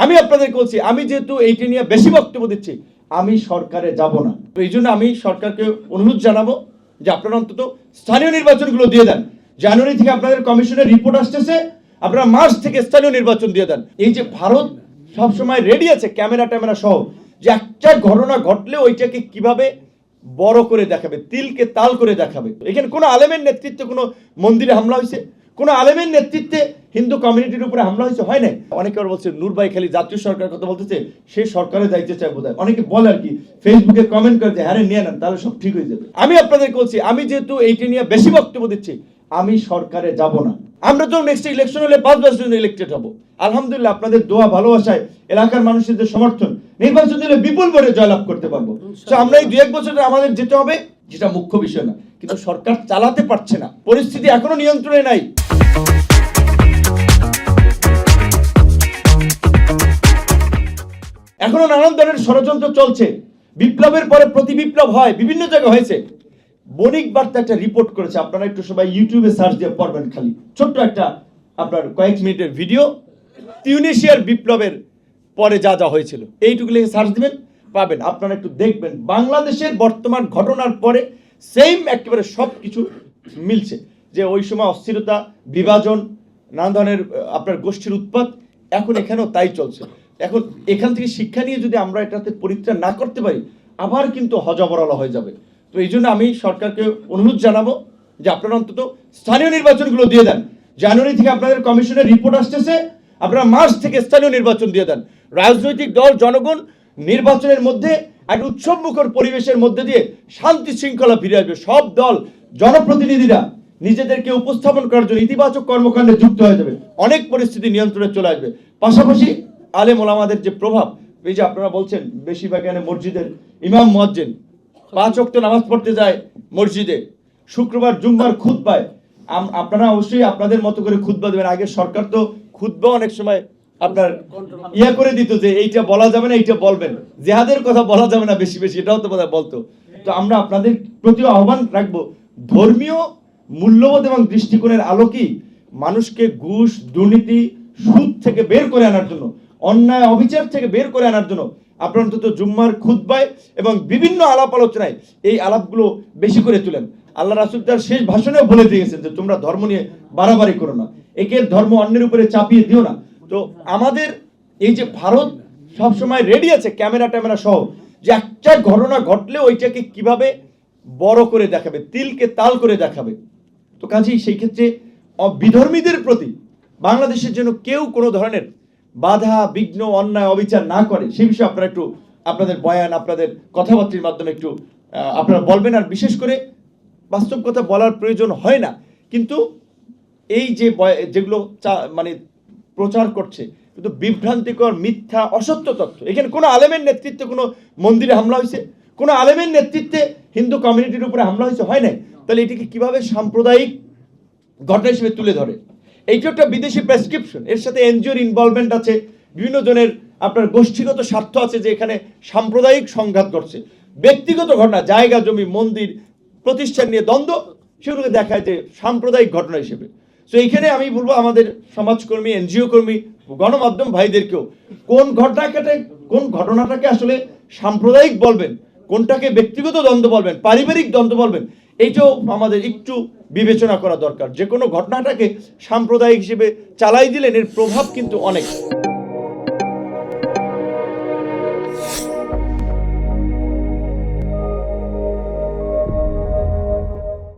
আমি আপনাদেরকে বলছি, আমি যেহেতু এইটা নিয়ে বেশি বক্তব্য দিচ্ছি, আমি সরকারে যাব না। তো এই জন্য আমি সরকারকে অনুরোধ জানাবো যে আপনারা অন্তত স্থানীয় নির্বাচনগুলো দিয়ে দেন। জানুয়ারি থেকে আপনাদের কমিশনের রিপোর্ট আসতেছে, আপনারা মার্চ থেকে স্থানীয় নির্বাচন দিয়ে দেন। এই যে ভারত সবসময় রেডি আছে ক্যামেরা ট্যামেরা সহ, যে একটা ঘটনা ঘটলে ওইটাকে কিভাবে বড় করে দেখাবে, তিলকে তাল করে দেখাবে। এখানে কোনো আলেমের নেতৃত্বে কোনো মন্দিরে হামলা হয়েছে, কোনো আলেমের নেতৃত্বে হিন্দু কমিউনিটির উপরে হামলা হয়েছে, হয় নাই। অনেকে আর বলছে নূর ভাই খালি জাতীয় সরকারের কথা বলতেছে, সে সরকারে যাইতে চায় বোধহয়। অনেকে বলে আর কি, ফেসবুকে কমেন্ট করে যে হ্যাঁ নিয়ে নেন, তাহলে সব ঠিক হয়ে যাবে। আমি আপনাদেরকে বলছি, আমি যেহেতু এইটা নিয়ে বেশি বক্তব্য দিচ্ছি, আমি সরকারে যাব না। আমরা তো নেক্সট ইলেকশন হলে 5 বছর জন্য ইলেক্টেড হব। আলহামদুলিল্লাহ আপনাদের দোয়া ভালোবাসায়, এলাকার মানুষের যে সমর্থন, নির্বাচন দিলে বিপুল ভোটে জয়লাভ করতে পারবো। তো আমরা এই 2-1 বছরে আমাদের যেতে হবে, যেটা মুখ্য বিষয় না। কিন্তু সরকার চালাতে পারছে না, পরিস্থিতি এখনো নিয়ন্ত্রণে নাই। এখনো নানান ধরনের ষড়যন্ত্র চলছে। বিপ্লবের পরে প্রতি বিপ্লব হয়, বিভিন্ন জায়গায় হয়েছে। বণিক বার্তা একটা রিপোর্ট করেছে, আপনারা একটু সবাই ইউটিউবে সার্চ দিয়ে পড়বেন। খালি ছোট্ট একটা আপনার কয়েক মিনিটের ভিডিও, তিউনিসিয়ার বিপ্লবের পরে যা যা হয়েছিল, এইটুকু লিখে সার্চ দিবেন, পাবেন। আপনারা একটু দেখবেন বাংলাদেশের বর্তমান ঘটনার পরে সেম একেবারে সব কিছু মিলছে। যে ওই সময় অস্থিরতা, বিভাজন, নানা ধরনের আপনার গোষ্ঠীর উৎপাত, এখন এখানেও তাই চলছে। এখন এখান থেকে শিক্ষা নিয়ে যদি আমরা এটাতে পরিত্রাণ না করতে পারি, আবার কিন্তু হজবরল হয়ে যাবে। তো এই জন্য আমি সরকারকে অনুরোধ জানাবো যে আপনারা অন্তত স্থানীয় নির্বাচনগুলো দিয়ে দেন। জানুয়ারি থেকে আপনাদের কমিশনের রিপোর্ট আসতেছে, আপনারা মার্চ থেকে স্থানীয় নির্বাচন দিয়ে দেন। রাজনৈতিক দল, জনগণ নির্বাচনের মধ্যে এক উৎসবমুখর পরিবেশের মধ্যে দিয়ে শান্তি শৃঙ্খলা ফিরে আসবে। সব দল, জনপ্রতিনিধিরা নিজেদেরকে উপস্থাপন করার জন্য ইতিবাচক কর্মকাণ্ডে যুক্ত হয়ে যাবে, অনেক পরিস্থিতি নিয়ন্ত্রণে চলে আসবে। পাশাপাশি আলেম ওলামাদের যে প্রভাব, এই যে আপনারা বলছেন বেশিরভাগ এখানে মসজিদের ইমাম মুয়াজ্জিন 5 ওয়াক্ত নামাজ পড়তে যায় মসজিদে, শুক্রবার জুম্মার খুতবায় আপনারা অবশ্যই আপনাদের মতো করে খুতবা দেবেন। আগে সরকার তো খুতবা অনেক সময় আপনার ইয়া করে দিত যে এইটা বলা যাবে না, এইটা বলবেন, জেহাদের কথা বলা যাবে না বেশি বেশি, এটাও তো বোধহয় বলতো। তো আমরা আপনাদের প্রতি আহ্বান রাখবো, ধর্মীয় মূল্যবোধ এবং দৃষ্টিকোণের আলোকেই মানুষকে ঘুষ, দুর্নীতি, সুদ থেকে বের করে আনার জন্য, অন্যায় অবিচার থেকে বের করে আনার জন্য আপনারা অন্তত জুম্মার খুতবায় এবং বিভিন্ন আলাপ আলোচনায় এই আলাপগুলো বেশি করে তুলেন। আল্লাহ রাসূল তার শেষ ভাষণেও বলে দিয়েছেন যে তোমরা ধর্ম নিয়ে বাড়াবাড়ি করো না, একের ধর্ম অন্যের উপরে চাপিয়ে দিও না। তো আমাদের এই যে ভারত সবসময় রেডি আছে ক্যামেরা ট্যামেরা সহ, যে একটা ঘটনা ঘটলে ওইটাকে কিভাবে বড় করে দেখাবে, তিলকে তাল করে দেখাবে। তো কাজেই সেই ক্ষেত্রে বিধর্মীদের প্রতি বাংলাদেশের জন্য কেউ কোনো ধরনের বাধা, বিঘ্ন, অন্যায়, অবিচার না করে, সেই বিষয়ে আপনারা একটু আপনাদের বয়ান, আপনাদের কথাবার্তার মাধ্যমে একটু আপনারা বলবেন। আর বিশেষ করে বাস্তব কথা বলার প্রয়োজন হয় না, কিন্তু এই যে যেগুলো মানে প্রচার করছে কিন্তু বিভ্রান্তিকর, মিথ্যা, অসত্য তথ্য। এখানে কোনো আলেমের নেতৃত্বে কোনো মন্দিরে হামলা হয়েছে, কোনো আলেমের নেতৃত্বে হিন্দু কমিউনিটির উপরে হামলা হয়েছে, হয় নাই। তাহলে এটিকে কিভাবে সাম্প্রদায়িক ঘটনা হিসেবে তুলে ধরে? এইটা একটা বিদেশি প্রেসক্রিপশন, এর সাথে এনজিওর ইনভলভমেন্ট আছে, বিভিন্ন জনের আপনার গোষ্ঠীগত স্বার্থ আছে, যে এখানে সাম্প্রদায়িক সংঘাত ঘটছে। ব্যক্তিগত ঘটনা, জায়গা জমি, মন্দির, প্রতিষ্ঠান নিয়ে দ্বন্দ্ব, সেগুলোকে দেখায় যে সাম্প্রদায়িক ঘটনা হিসেবে। তো এইখানে আমি বলবো আমাদের সমাজকর্মী, এনজিও কর্মী, গণমাধ্যম ভাইদেরকেও কোন ঘটনাটাকে আসলে সাম্প্রদায়িক বলবেন, কোনটাকে ব্যক্তিগত দ্বন্দ্ব বলবেন, পারিবারিক দ্বন্দ্ব বলবেন, এইটাও আমাদের একটু বিবেচনা করা দরকার। যে কোনো ঘটনাটাকে সাম্প্রদায়িক হিসেবে চালাই দিলেন এর প্রভাব কিন্তু অনেক।